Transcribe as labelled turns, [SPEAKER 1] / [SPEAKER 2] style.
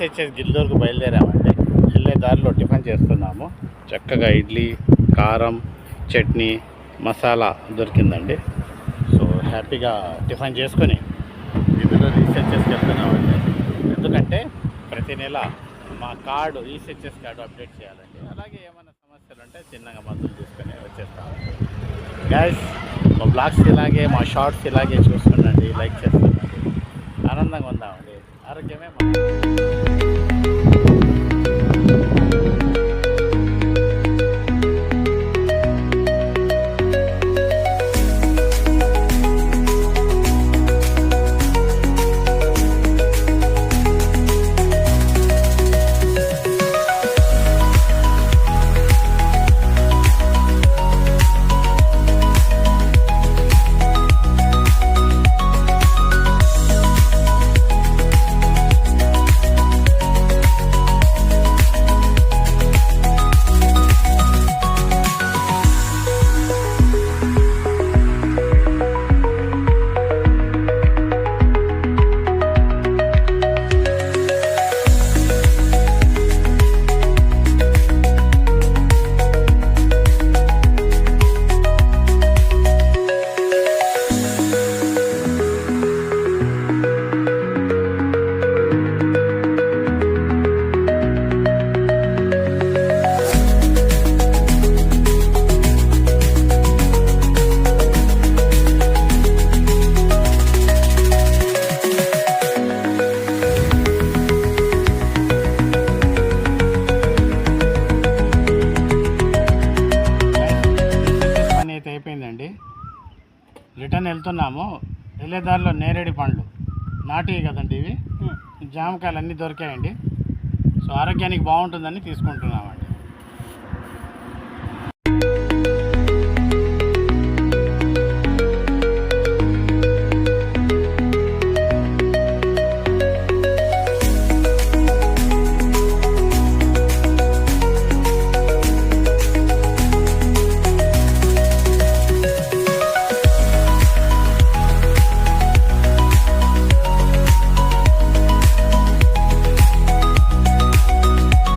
[SPEAKER 1] Researches గిల్లూరుకు బయలుదేరామండి. వెళ్ళే దారిలో tiffin చేస్తున్నాము. చక్కగా ఇడ్లీ, కారం, చట్నీ, మసాలా దొరికిందండి. సో హ్యాపీగా టిఫిన్ చేసుకొని ఇందులో రీసెర్చెస్కి వెళ్తున్నామండి. ఎందుకంటే ప్రతి నెల మా కార్డు రీసెర్చెస్ కార్డు అప్డేట్ చేయాలండి. అలాగే ఏమైనా సమస్యలు ఉంటే చిన్నగా మందులు తీసుకొని వచ్చేస్తాము. గైస్, మా బ్లాగ్స్ ఇలాగే, మా షార్ట్స్ ఇలాగే చూస్తుండండి, లైక్ చేస్తుండండి. ఆనందంగా ఉందామండి. ఆరోగ్యమే అయిపోయిందండి. రిటర్న్ వెళ్తున్నాము. వెళ్ళేదారిలో నేరేడి పండ్లు నాటివి కదండి, ఇవి జామకాయలు అన్నీ దొరికాయండి. సో ఆరోగ్యానికి బాగుంటుందని తీసుకుంటున్నామండి.